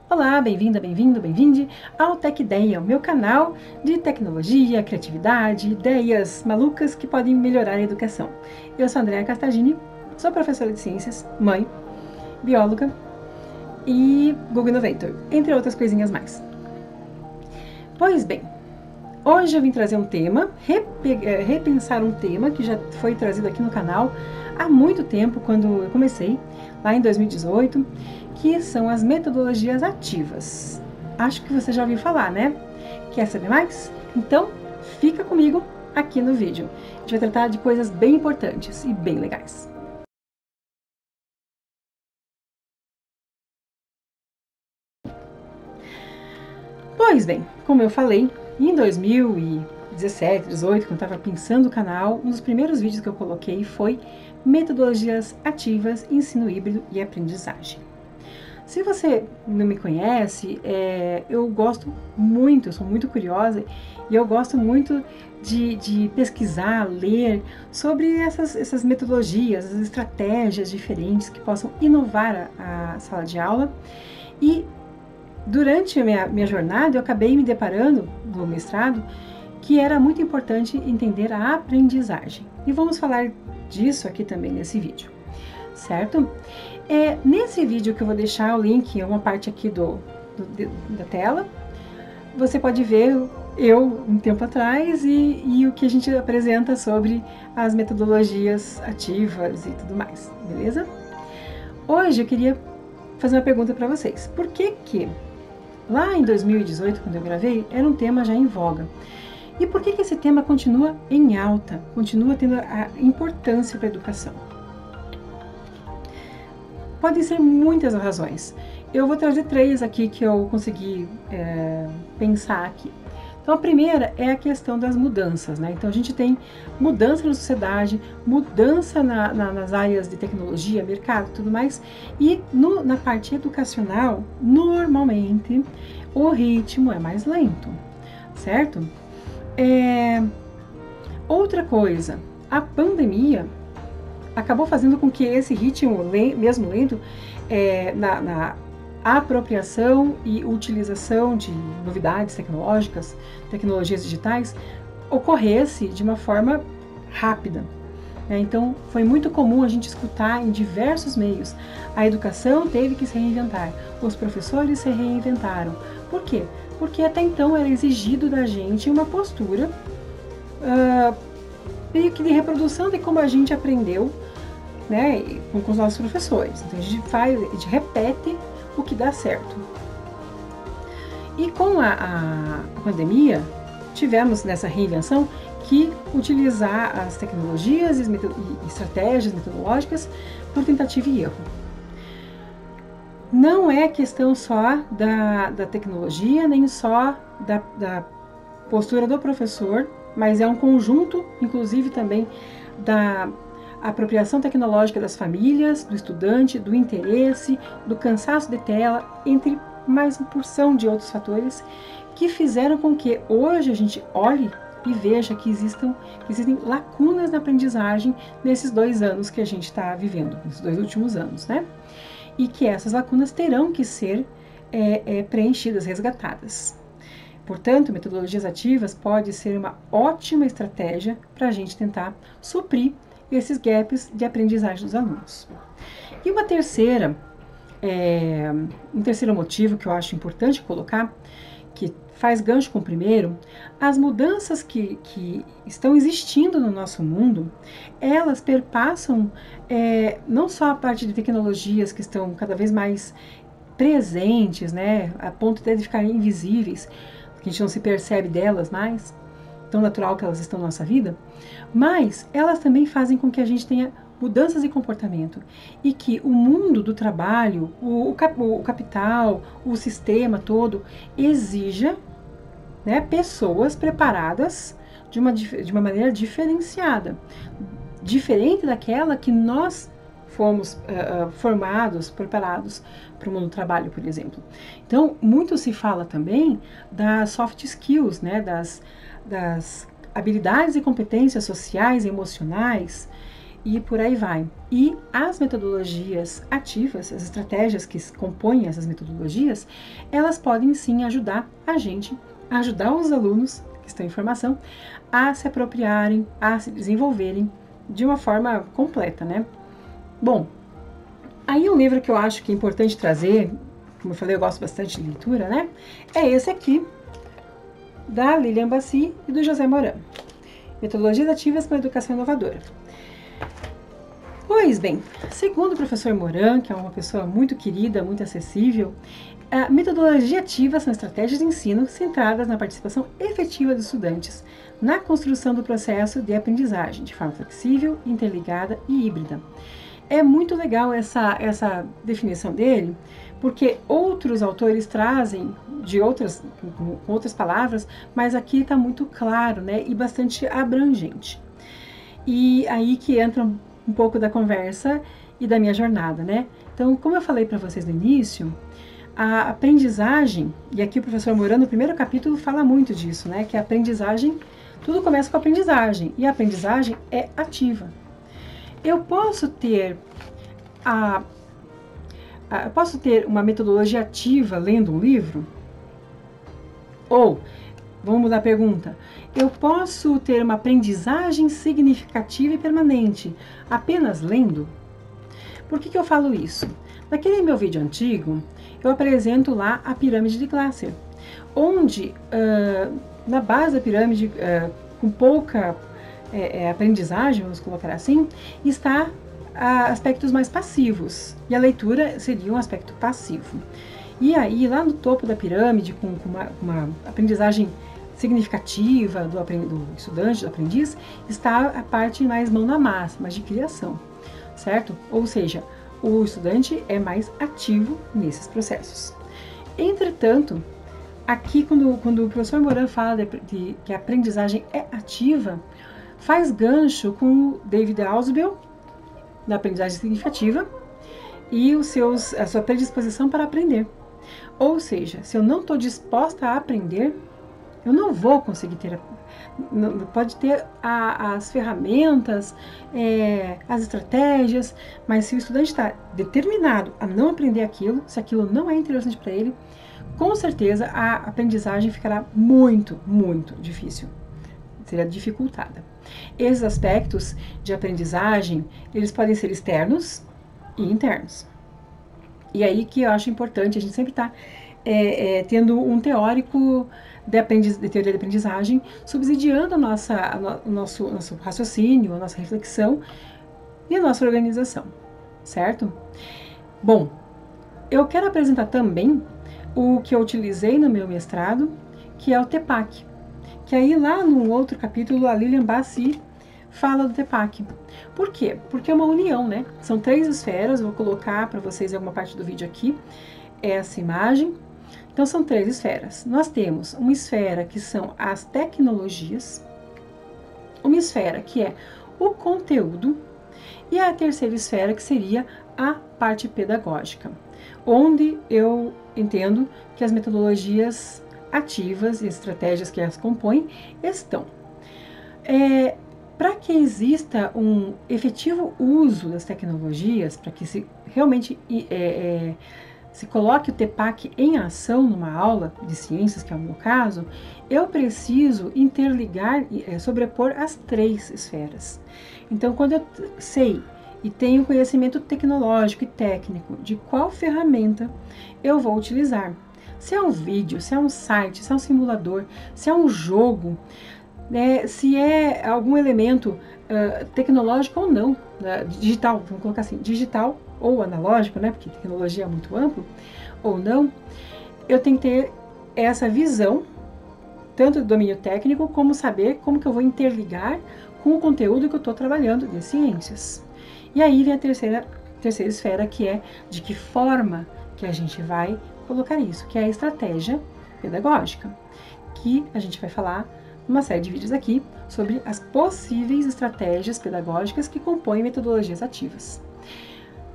Olá, bem-vinda, bem-vindo, bem-vinde ao Tech Ideia, o meu canal de tecnologia, criatividade, ideias malucas que podem melhorar a educação. Eu sou Andrea Castagini, sou professora de ciências, mãe, bióloga e Google Innovator, entre outras coisinhas mais. Pois bem, hoje eu vim trazer um tema, repensar um tema que já foi trazido aqui no canal há muito tempo, quando eu comecei, lá em 2018, que são as metodologias ativas. Acho que você já ouviu falar, né? Quer saber mais? Então, fica comigo aqui no vídeo. A gente vai tratar de coisas bem importantes e bem legais. Pois bem, como eu falei, em 2017, 2018, quando eu estava pensando o canal, um dos primeiros vídeos que eu coloquei foi metodologias ativas, ensino híbrido e aprendizagem. Se você não me conhece, eu gosto muito, eu sou muito curiosa e eu gosto muito de pesquisar, ler sobre essas metodologias, essas estratégias diferentes que possam inovar a sala de aula. E durante a minha jornada, eu acabei me deparando no mestrado que era muito importante entender a aprendizagem. E vamos falar disso aqui também nesse vídeo, certo? Nesse vídeo que eu vou deixar o link, uma parte aqui da tela, você pode ver eu um tempo atrás e o que a gente apresenta sobre as metodologias ativas e tudo mais, beleza? Hoje eu queria fazer uma pergunta para vocês. Por que lá em 2018, quando eu gravei, era um tema já em voga? E por que esse tema continua em alta, continua tendo a importância para a educação? Podem ser muitas as razões. Eu vou trazer 3 aqui que eu consegui pensar aqui. Então, a primeira é a questão das mudanças, né? Então, a gente tem mudança na sociedade, mudança nas áreas de tecnologia, mercado e tudo mais. E na parte educacional, normalmente, o ritmo é mais lento, certo? Outra coisa, a pandemia acabou fazendo com que esse ritmo, mesmo lento, na apropriação e utilização de novidades tecnológicas, tecnologias digitais, ocorresse de uma forma rápida. Então, foi muito comum a gente escutar em diversos meios. A educação teve que se reinventar, os professores se reinventaram. Por quê? Porque até então era exigido da gente uma postura meio que de reprodução de como a gente aprendeu, né, com os nossos professores. Então a gente repete o que dá certo. E com a pandemia, tivemos nessa reinvenção que utilizar as tecnologias e estratégias metodológicas por tentativa e erro. Não é questão só da tecnologia, nem só da postura do professor, mas é um conjunto, inclusive também da apropriação tecnológica das famílias, do estudante, do interesse, do cansaço de tela, entre mais uma porção de outros fatores que fizeram com que hoje a gente olhe e veja que existem lacunas na aprendizagem nesses 2 anos que a gente está vivendo, nesses 2 últimos anos, né? E que essas lacunas terão que ser preenchidas, resgatadas. Portanto, metodologias ativas pode ser uma ótima estratégia para a gente tentar suprir esses gaps de aprendizagem dos alunos. E um terceiro motivo que eu acho importante colocar, que faz gancho com o primeiro, as mudanças que estão existindo no nosso mundo, elas perpassam não só a parte de tecnologias que estão cada vez mais presentes, né, a ponto de ficarem invisíveis, que a gente não se percebe delas mais, tão natural que elas estão na nossa vida, mas elas também fazem com que a gente tenha mudanças de comportamento e que o mundo do trabalho, o capital, o sistema todo exija, né, pessoas preparadas de uma maneira diferenciada, diferente daquela que nós fomos formados, preparados para o mundo do trabalho, por exemplo. Então, muito se fala também das soft skills, né, das habilidades e competências sociais e emocionais e por aí vai. E as metodologias ativas, as estratégias que compõem essas metodologias, elas podem sim ajudar a gente, a ajudar os alunos que estão em formação a se apropriarem, a se desenvolverem de uma forma completa, né? Bom, aí um livro que eu acho que é importante trazer, como eu falei, eu gosto bastante de leitura, né? É esse aqui, da Lilian Bassi e do José Moran. Metodologias ativas para a educação inovadora. Pois bem, segundo o professor Moran, que é uma pessoa muito querida, muito acessível, a metodologia ativa são estratégias de ensino centradas na participação efetiva dos estudantes na construção do processo de aprendizagem, de forma flexível, interligada e híbrida. É muito legal essa definição dele, porque outros autores trazem com outras palavras, mas aqui está muito claro, né, e bastante abrangente. E aí que entra um pouco da conversa e da minha jornada, né? Então, como eu falei para vocês no início, a aprendizagem, e aqui o professor Moran, no primeiro capítulo, fala muito disso, né? Que a aprendizagem, tudo começa com a aprendizagem, e a aprendizagem é ativa. Eu posso ter uma metodologia ativa lendo um livro? Ou, vamos mudar a pergunta, eu posso ter uma aprendizagem significativa e permanente apenas lendo? Por que eu falo isso? Naquele meu vídeo antigo, eu apresento lá a pirâmide de Glasser, onde na base da pirâmide, com pouca aprendizagem, vamos colocar assim, está aspectos mais passivos, e a leitura seria um aspecto passivo. E aí, lá no topo da pirâmide, com uma aprendizagem significativa do estudante, do aprendiz, está a parte mais mão na massa, mais de criação, certo? Ou seja, o estudante é mais ativo nesses processos. Entretanto, aqui quando o professor Moran fala que a aprendizagem é ativa, faz gancho com o David Ausubel, da aprendizagem significativa, e a sua predisposição para aprender. Ou seja, se eu não estou disposta a aprender, eu não vou conseguir pode ter as ferramentas, as estratégias, mas se o estudante está determinado a não aprender aquilo, se aquilo não é interessante para ele, com certeza a aprendizagem ficará muito, muito difícil, será dificultada. Esses aspectos de aprendizagem, eles podem ser externos e internos. E aí que eu acho importante a gente sempre estar tendo um teórico de teoria de aprendizagem, subsidiando o nosso raciocínio, a nossa reflexão e a nossa organização, certo? Bom, eu quero apresentar também o que eu utilizei no meu mestrado, que é o TEPAC, que aí lá no outro capítulo a Lilian Bassi fala do TEPAC. Por quê? Porque é uma união, né? São 3 esferas, vou colocar para vocês em alguma parte do vídeo aqui, essa imagem. Então, são 3 esferas. Nós temos uma esfera que são as tecnologias, uma esfera que é o conteúdo, e a terceira esfera que seria a parte pedagógica, onde eu entendo que as metodologias ativas e estratégias que as compõem estão. Para que exista um efetivo uso das tecnologias, para que se realmente se coloque o TEPAC em ação numa aula de ciências, que é o meu caso, eu preciso interligar e sobrepor as 3 esferas. Então, quando eu sei e tenho conhecimento tecnológico e técnico de qual ferramenta eu vou utilizar, se é um vídeo, se é um site, se é um simulador, se é um jogo, se é algum elemento tecnológico ou não, digital, vamos colocar assim, digital ou analógico, né, porque tecnologia é muito amplo, ou não, eu tenho que ter essa visão, tanto do domínio técnico, como saber como que eu vou interligar com o conteúdo que eu estou trabalhando de ciências. E aí vem a terceira esfera, que é de que forma que a gente vai colocar isso, que é a estratégia pedagógica, que a gente vai falar numa série de vídeos aqui sobre as possíveis estratégias pedagógicas que compõem metodologias ativas.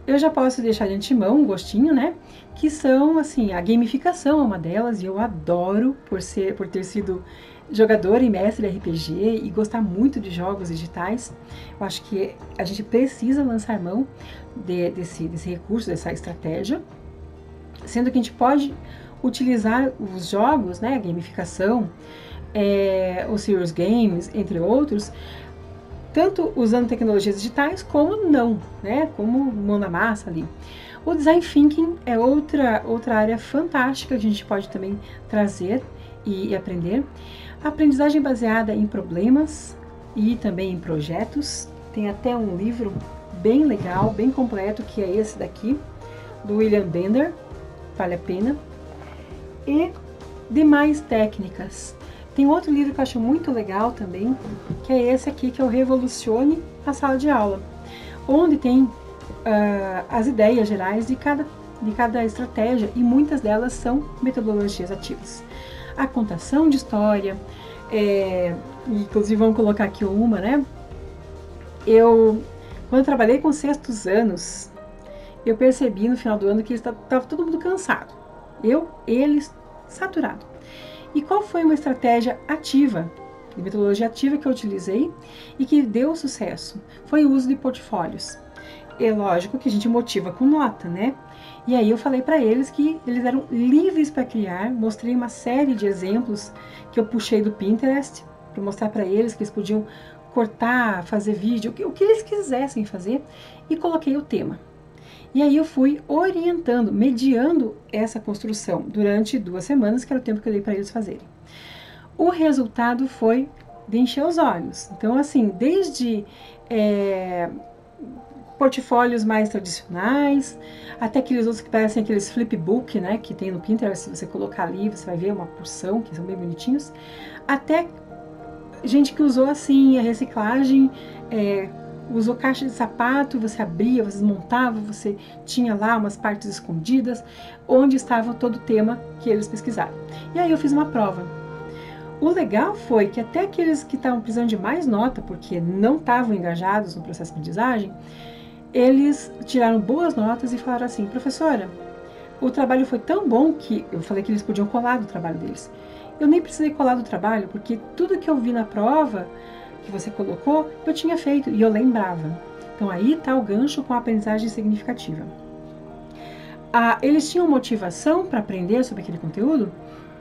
Eu já posso deixar de antemão um gostinho, né? Que são, assim, a gamificação é uma delas, e eu adoro por ter sido jogadora e mestre de RPG e gostar muito de jogos digitais, eu acho que a gente precisa lançar mão desse recurso, dessa estratégia, sendo que a gente pode utilizar os jogos, né, a gamificação, os serious games, entre outros, tanto usando tecnologias digitais como não, né, como mão na massa ali. O design thinking é outra área fantástica que a gente pode também trazer e aprender. A aprendizagem baseada em problemas e também em projetos. Tem até um livro bem legal, bem completo, que é esse daqui, do William Bender, vale a pena. E demais técnicas. Tem outro livro que eu acho muito legal também, que é esse aqui, que é o Revolucione a Sala de Aula, onde tem as ideias gerais de cada estratégia, e muitas delas são metodologias ativas. A contação de história, inclusive vamos colocar aqui uma, né? Quando eu trabalhei com sextos anos, eu percebi no final do ano que estava todo mundo cansado. Eles, saturado. E qual foi uma estratégia ativa, de metodologia ativa que eu utilizei e que deu sucesso? Foi o uso de portfólios. É lógico que a gente motiva com nota, né? E aí eu falei para eles que eles eram livres para criar, mostrei uma série de exemplos que eu puxei do Pinterest para mostrar para eles que eles podiam cortar, fazer vídeo, o que eles quisessem fazer, e coloquei o tema. E aí eu fui orientando, mediando essa construção durante 2 semanas, que era o tempo que eu dei para eles fazerem. O resultado foi de encher os olhos. Então, assim, desde portfólios mais tradicionais, até aqueles outros que parecem aqueles flipbook, né, que tem no Pinterest, se você colocar ali, você vai ver uma porção, que são bem bonitinhos, até gente que usou, assim, a reciclagem, usou caixa de sapato, você abria, você desmontava, você tinha lá umas partes escondidas, onde estava todo o tema que eles pesquisaram. E aí eu fiz uma prova. O legal foi que até aqueles que estavam precisando de mais nota, porque não estavam engajados no processo de aprendizagem, eles tiraram boas notas e falaram assim: professora, o trabalho foi tão bom que eu falei que eles podiam colar do trabalho deles. Eu nem precisei colar do trabalho, porque tudo que eu vi na prova que você colocou, eu tinha feito e eu lembrava. Então aí está o gancho com a aprendizagem significativa. Eles tinham motivação para aprender sobre aquele conteúdo?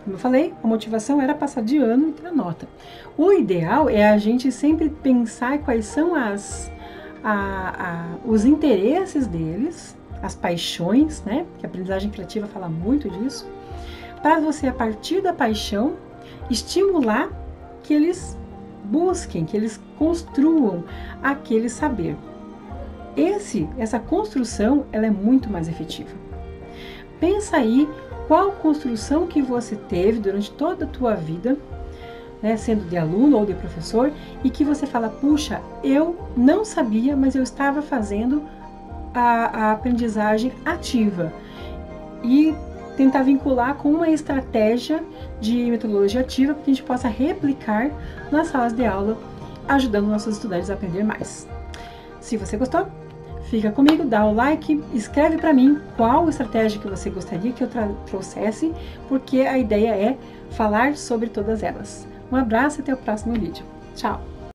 Como eu falei, a motivação era passar de ano e ter a nota. O ideal é a gente sempre pensar quais são os interesses deles, as paixões, né? Que a aprendizagem criativa fala muito disso, para você, a partir da paixão, estimular que eles busquem, que eles construam aquele saber. Essa construção, ela é muito mais efetiva. Pensa aí qual construção que você teve durante toda a tua vida, né, sendo de aluno ou de professor, e que você fala: puxa, eu não sabia, mas eu estava fazendo a aprendizagem ativa. E tentar vincular com uma estratégia de metodologia ativa para que a gente possa replicar nas salas de aula, ajudando nossos estudantes a aprender mais. Se você gostou, fica comigo, dá o like, escreve para mim qual estratégia que você gostaria que eu trouxesse, porque a ideia é falar sobre todas elas. Um abraço e até o próximo vídeo. Tchau!